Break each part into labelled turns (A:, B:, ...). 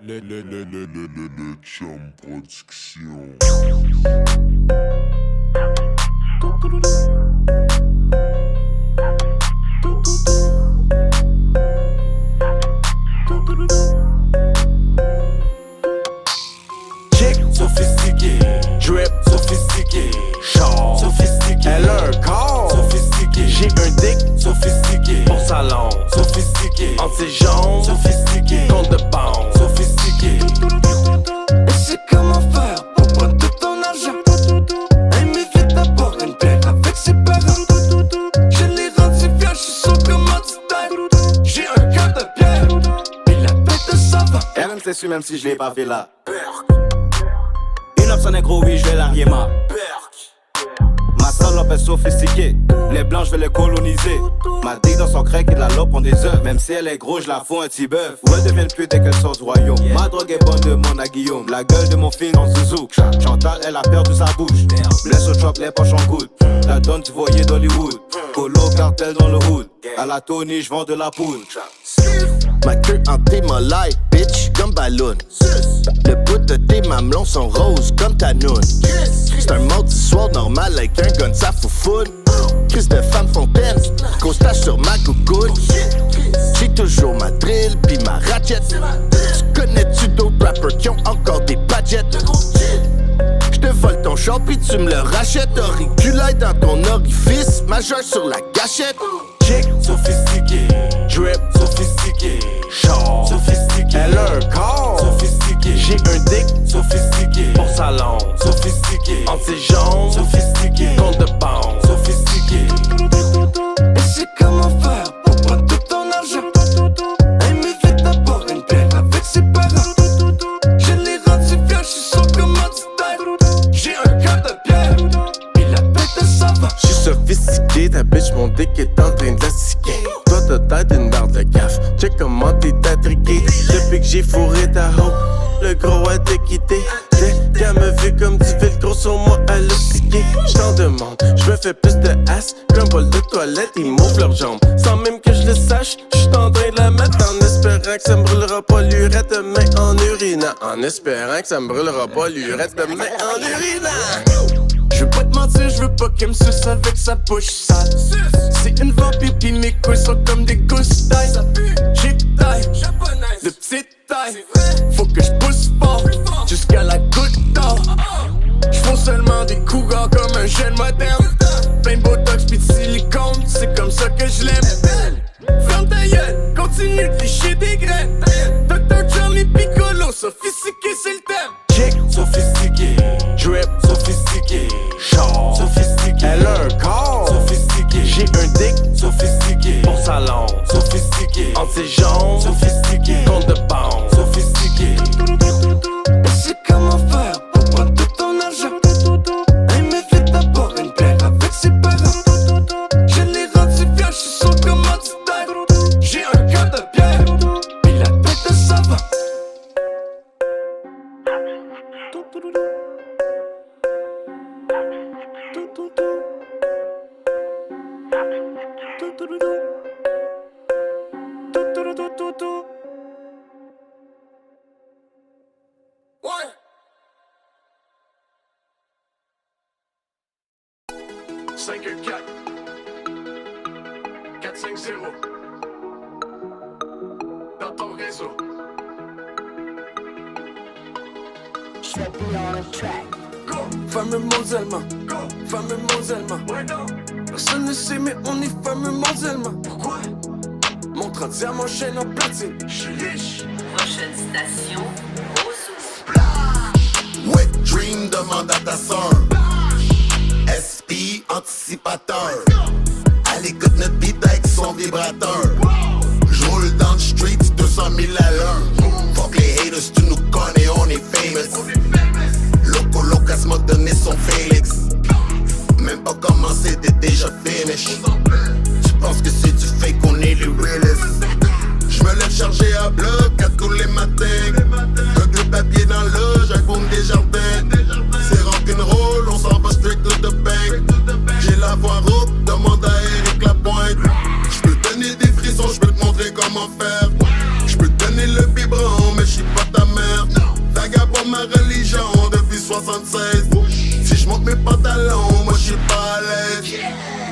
A: Chum Production.
B: Chick sophistiqué, drip sophistiqué, char sophistiqué, elle a un corps sophistiqué, j'ai un dick sophistiqué, bon salon sophistiqué, entre ses jambes sophistiqué, compte de banque sophistiqué.
C: Et c'est comment faire pour prendre tout ton argent. Elle m'évite d'abord une bière avec ses parents. Je l'ai rendu fier, je suis son commanditaire. J'ai un cœur de pierre, et la tête de savant.
D: Elle me su même si je l'ai pas fait là. Une option négro, oui, je vais la riema. Ma salope est sophistiquée, les blancs je vais les coloniser. Ma dick dans son crack et de la lope en des œufs. Même si elle est gros, je la fous un petit bœuf. Où elle devient le pute dès qu'elle sort du royaume. Ma drogue est bonne de mon à Guillaume. La gueule de mon film dans Zouzou. Chantal, elle a perdu sa bouche. Blesse au chop, les poches en coude. La donne, tu voyais d'Hollywood. Colo cartel dans le hood. À la Tony, je vends de la poudre.
E: Ma queue hantée m'enlaille, bitch, comme ballon. Le bout de tes mamelons sont roses comme ta noune. C'est un mardi soir normal avec un gun, ça foufoune. Crise de femme fontaine, constage sur ma coucoune. J'ai toujours ma drill pis ma ratchet. Tu connais-tu d'autres rappers qui ont encore des budgets? J'te vole ton char pis tu me le rachètes. Auriculaire dans ton orifice, majeur sur la gâchette.
B: Chick sophistiqué, drip sophistiqué, char sophistiqué, elle a un corps sophistiqué, j'ai un dick sophistiqué, bon salon sophistiqué, entre ses jambes sophistiqué, compte de banque sophistiqué.
C: Et c'est comment faire pour prendre tout ton argent. Elle m'évite d'abord une bière avec ses parents. Je l'ai rendu fier, je suis son commanditaire. J'ai un cœur de pierre, et la tête de savant.
F: J'suis sophistiqué, ta bitch, mon dick est en train d'astiquer. Toi t'as tête une barre de gaffe, check comment t'es intrigué. Depuis que j'ai fourré ta hoe, le gros a t'est quitté. Dès qu'elle me vu comme du fil gros sur moi, elle a stické. J't'en demande, j'me fais plus de ass qu'un bol de toilette, ils m'ouvrent leurs jambes. Sans même que je le sache, j'suis en train de la mettre. En espérant que ça me brûlera pas l'urette de main en urinant. En espérant que ça me brûlera pas l'urette de main en urinant.
C: Je veux pas te mentir, je veux pas qu'elle me suce avec sa bouche sale. C'est une vampire pis mes couilles sont comme des gousses taille. J'ai taille, de petite taille. Faut que je pousse fort, jusqu'à la goutte d'or. J'fous seulement des cougars comme un jeune moderne. Plein de botox pis de silicone, c'est comme ça que je l'aime. Ferme ta gueule, continue de licher des graines. Dr. Charlie Piccolo, sophistiqué c'est le thème.
B: Chick sophistiqué, drip sophistiqué, char sophistiqué, elle a un corps sophistiqué, j'ai un dick sophistiqué, bon salon sophistiqué, entre ses jambes sophistiqué, compte de banque sophistiqué.
C: Et c'est comment faire pour prendre tout ton argent. Elle m'évite d'abord une bière avec ses parents. Je l'ai rendu fier, je suis son commanditaire. J'ai un cœur de pierre, et la tête de savant.
B: Ouais.
C: 514 450 dans ton réseau. Fameux mondialement, fameux mondialement. Ouais, non. Personne ne sait, mais on est fameux mondialement. Pourquoi? Montre en diamant, chaîne en platine. J'suis riche.
G: Prochaine station,
E: Wet Dream demande à ta sœur. SP anticipateur. À l'écoute notre beat avec son vibrateur. J'roule dans le street 200 000 à l'heure. Fuck les haters, tu nous connais, on est famous. Loco Locas m'a donné son Félix. Même pas commencé, t'es déjà finish. Tu penses que c'est du fake, on est les realest. J'me lève chargé à bloc à tous les matins. Coque le papier dans l'eau, j'avoue des jardins. C'est rock'n'roll, on s'en va straight to the bank. J'ai la voix rauque, demande à Eric Lapointe. J'peux donner des frissons, j'peux te montrer comment faire. J'peux te donner le biberon, mais j'suis pas ta mère. j'monte mes pantalons, moi j'suis pas à l'aise.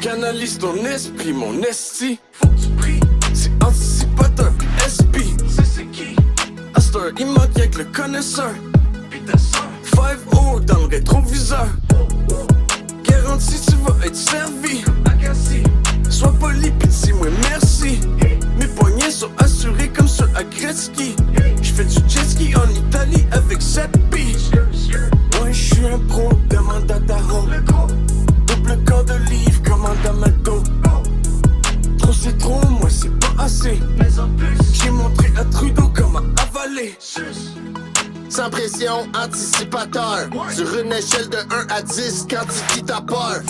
C: Canalise ton esprit, mon esti. Faut que tu pries. C'est anticipateur pis SP. C'est qui? Astor, il manque y'a que le connaisseur. Pis ta soeur 5-0 dans le rétroviseur. Garanti tu vas être servi. Sois poli pis dis-moi merci. Mes poignets sont assurés comme sur à Gretzky. J'fais du jet ski en Italie avec 7 billes. Ouais j'suis un pro, demande à ta home. Double corps de livre, commande à McDo. Trop c'est trop, moi c'est pas assez. Mais en plus, j'ai montré à Trudeau comment avaler.
E: Sans pression, anticipateur. Sur une échelle de 1 à 10, quantifie ta peur.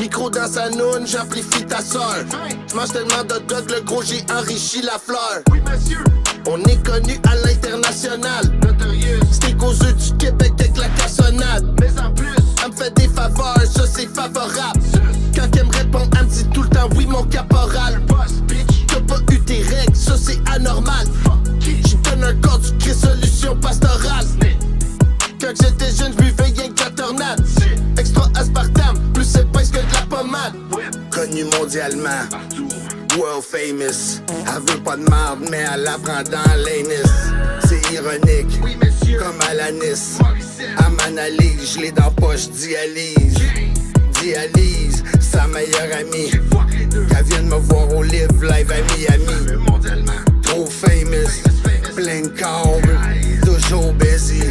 E: Micro dans sa noune, j'amplifie ta soeur. J'mange tellement de dog, le gros j'ai enrichi la fleur. On est connu à l'international. Steak aux œufs du Québec avec la cassonade. Mais en plus, elle me fait des faveurs, ça c'est favorable. Quand elle me répond, elle me dit tout le temps oui mon caporal. T'as pas eu tes règles, ça c'est anormal. J'y donne un corps du Christ, solution pastorale. Quand j'étais jeune, j'buvais rien que la tornade. Extra aspartame, plus épaisse que de la pommade. Connu mondialement, world famous. Elle veut pas de marde, mais elle apprend dans l'anus. C'est ironique, comme Alanis. À m'analyse, j'l'ai dans poche, dialyse. Dialyse, sa meilleure amie. Qu'elle vienne me voir au live live à Miami. Trop famous, plein de câbles, toujours busy.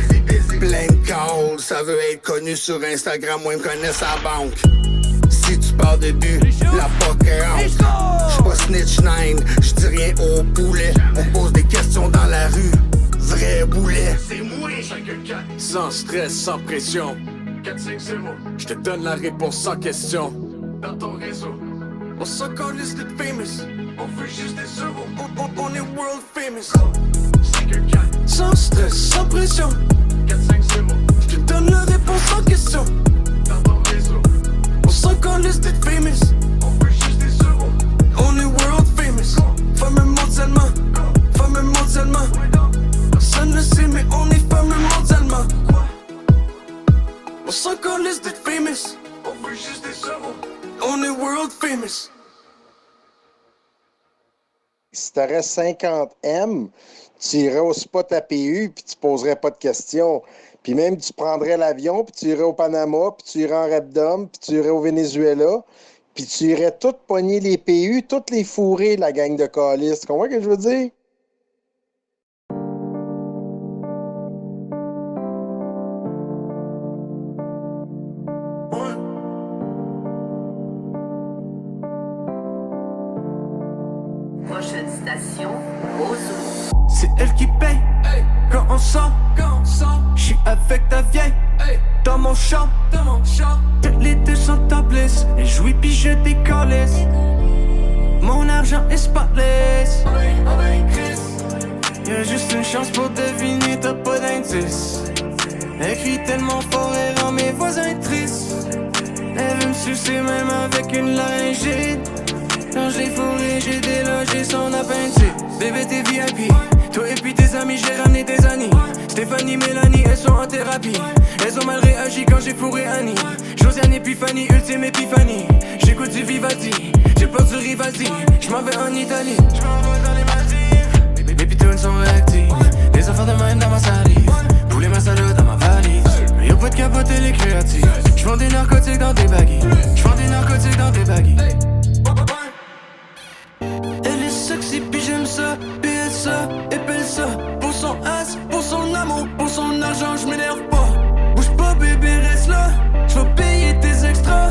E: Plein de calls, ça veut être connu sur Instagram, moi me connais sa banque. Si tu parles de but, la POC est honte. J'suis pas snitch 9, j'dis rien au poulet. On pose des questions dans la rue, vrai boulet.
C: Sans stress, sans pression. 4-5-0. J'te donne la réponse sans question. Dans ton réseau. On s'en calisse d'être famous. On veut juste des euros. On est world famous. 5-4. Sans stress, sans pression. 4-5-0. J'te donne la réponse sans question. Dans ton réseau. On s'en calisse d'être famous. On veut juste des euros. On est world famous. Fameux mondialement. Fameux mondialement. Personne ne sait mais on est fameux mondialement. On s'en calisse d'être famous. On veut juste des euros. On est world famous.
G: Si t'aurais 50 M, tu irais au spot APU puis tu poserais pas de questions. Puis même tu prendrais l'avion puis tu irais au Panama puis tu irais en Repdom puis tu irais au Venezuela puis tu irais tout pogner les PU, toutes les fourrer, la gang de calices. Tu comprends ce que je veux dire?
H: Prochaine station, Ozo.
C: C'est elle qui paye quand on sort. J'suis avec ta vieille dans mon champ. Toutes les deux sont topless. Elle jouit pis je décalisse. Mon argent est spotless. Y'a juste une chance pour deviner, t'as pas d'indice. Elle crie tellement fort, elle rend mes voisins tristes. Elle veut me sucer même avec une laryngite. Quand je l'ai fourré, j'ai délogé son appendix. Bébé t'es VIP, toi et puis tes amis, j'ai ramené tes amis. Stéphanie, Mélanie, elles sont en thérapie. Elles ont mal réagi quand j'ai fourré Annie. Josiane, Épiphanie, ultime Épiphanie. J'écoute du Vivaldi, j'ai peur du Rivaldi. J'm'en vais en Italie, j'm'envoie dans les Maldives. Mes pitounes sont réactives, les affaires de même dans ma salive. Poulet masala dans ma valise. Y'a pas de capoter les créatifs. J'vends des narcotiques dans des baggies. J'vends des narcotiques dans des baggies. Elle est sexy pis j'aime ça, pis elle ça, épelle ça. Pour son ass, pour son amour, pour son argent, j'm'énerve pas. Bouge pas bébé, reste là, j'vais payer tes extras.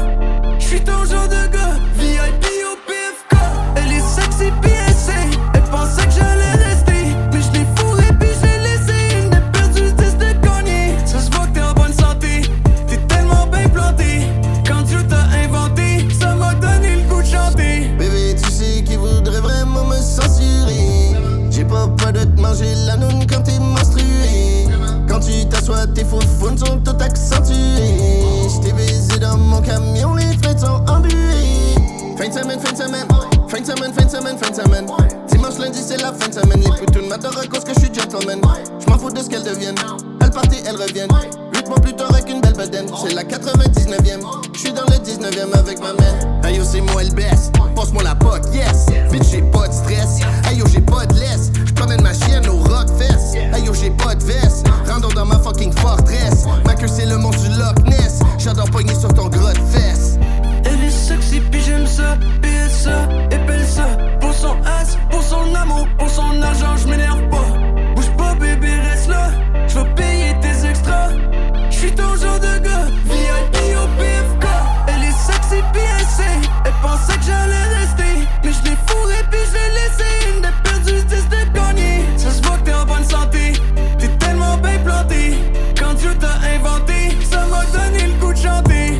C: J'suis ton genre de gars, VIP au PFK. Elle est sexy pis elle sait, elle pensait que j'allais rester. Mais j'l'ai fourré pis j'l'ai laissé, elle n'a perdu le test de gagner. Ça se voit que t'es en bonne santé, t'es tellement bien planté. Quand Dieu t'a inventé, ça m'a donné le goût de chanter.
E: Bébé, tu sais qui voudrait vraiment me censurer. J'ai pas peur de te manger la noune quand t'es menstrué. Quand tu t'assois, tes faux faunes sont toutes accentuées. J't'ai baisé dans mon camion, les fenêtres sont embuées. Fin de semaine, fin de semaine. Fin de semaine, fin de semaine, fin de semaine. Dimanche, lundi, c'est la fin de semaine. Les putains m'adorent à cause que je suis gentleman. J'm'en fous de ce qu'elles deviennent. Elles partent et elles reviennent. 8 mois plus tard avec une belle bedaine. C'est la 4 19ème. J'suis dans le 19ème avec ma mère. Ayo, c'est moi le best. Passe-moi la pote, yes. Bitch, j'ai pas de stress. Ayo, j'ai pas de laisse. J'promène ma chienne au Rockfest. Ayo, j'ai pas de veste. Rentre dans ma fucking fortress. Ma queue, c'est le monstre du Loch Ness. J'adore pogner sur ton gros de fesses.
C: Elle est sexy pis j'aime ça, PSA, épelle ça. Pour son ass, pour son amour, pour son argent, j'm'énerve pas. Bouge pas bébé, reste là, j'vais payer tes extras. J'suis ton genre de gars, VIP au PFK. Elle est sexy pis elle sait, elle pensait que j'allais rester. Mais j'l'ai fourré pis j'l'ai laissé. Une des perdues, 10 de gagner. Ça se voit que t'es en bonne santé, t'es tellement bien planté. Quand Dieu t'a inventé, ça m'a donné le goût de chanter.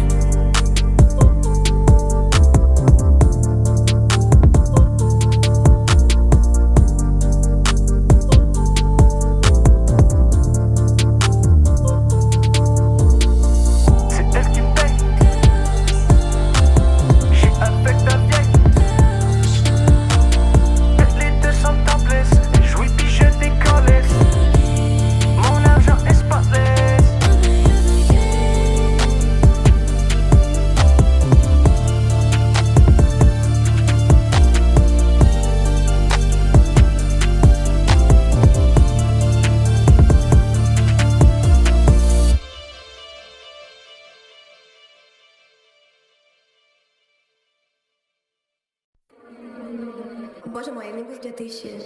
I: Боже мой, я не буду ты исчез.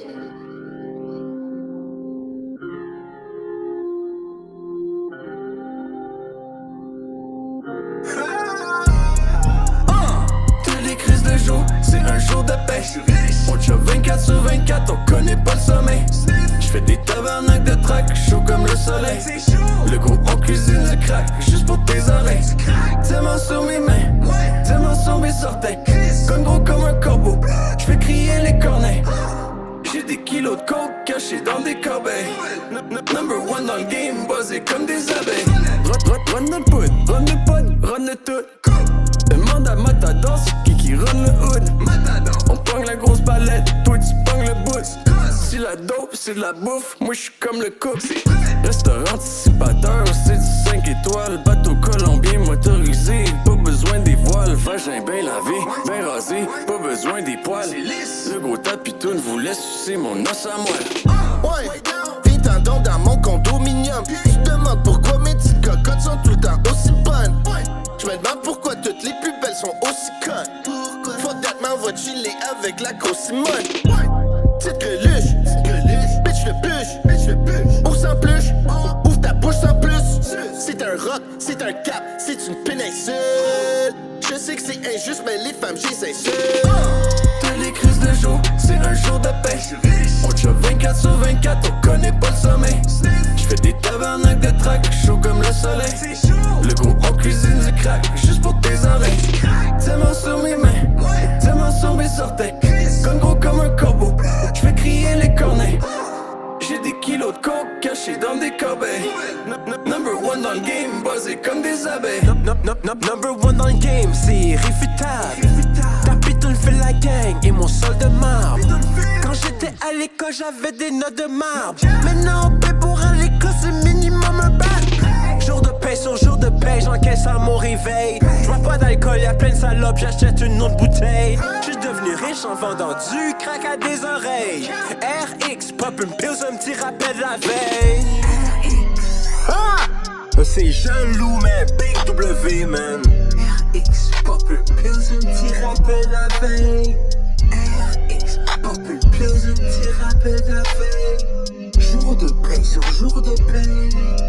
C: Tous les crises de jour, c'est un jour de paix. On tient 24 sur 24, on connaît pas le sommeil. J'fais des tabarnak de track, chaud comme le soleil. Le gros on cuisine du crack, juste pour tes oreilles. Tellement sur mes mains, tellement sur mes orteils. Comme gros comme un corbeau, j'fais crier les corneilles. J'ai des kilos de coke cachés dans des corbeilles. Number one dans le game, buzzé comme des abeilles. Run le poud, run le pod, run le tout. Demande à Matador, c'est qui run le hood. On pogne la grosse palette, toi tu pognes le bout. Si la dope c'est de la bouffe, moi j'suis comme le couple. Restaurant anticipateur, c'est du 5 étoiles. Bateau colombien motorisé, pas besoin des voiles. Vagin bien lavé, bien rasé, pas besoin des poils. Le gros tapitoune voulait sucer mon os à moelle.
E: Ouais, viens donc dans mon condominium. Tu te demandes pourquoi mes petites cocottes sont tout le temps aussi bonnes. Je me demande pourquoi toutes les plus belles sont aussi connes. Faut that man va chiller avec la grosse Simone. Petite greluche, bitch le bûche, ours en pluche, ouvre ta bouche sans plus. C'est un rock, c'est un cap, c'est une péninsule. Je sais que c'est injuste mais les femmes j'y insulte.
C: Tous les crises de jour, c'est un jour de paix. On tient 24 sur 24, on connaît pas le sommeil. J'fais des tabarnak de track, chaud comme le soleil. Le gros on cuisine du crack, juste pour tes oreilles. Tellement sur mes mains, tellement sur mes orteils. Comme gros comme un corbeau, j'fais crier les corneilles. J'ai des kilos de coke cachés dans des corbeilles. Number one dans le game, buzzé comme des abeilles.
B: Number one dans le game, c'est réfutable. Ta pitoune fait la gang et mon sol de marbre. Quand j'étais à l'école, j'avais des notes de marbre. Maintenant, on paie pour à l'école, c'est minimum un bac. Jour de paye sur jour de paye, j'encaisse à mon réveil. J'bois pas d'alcool, y'a plein de salopes, j'achète une autre bouteille. J'suis devenu riche en vendant du crack à des oreilles. RX, pop une pills, un petit rappel de la veille. Ah! C'est Jean-Loup, mais Big W, man. RX, pop une pills, un petit rappel de la veille. RX, pop une pills, un petit rappel de la veille. Jour de paye sur jour de paye.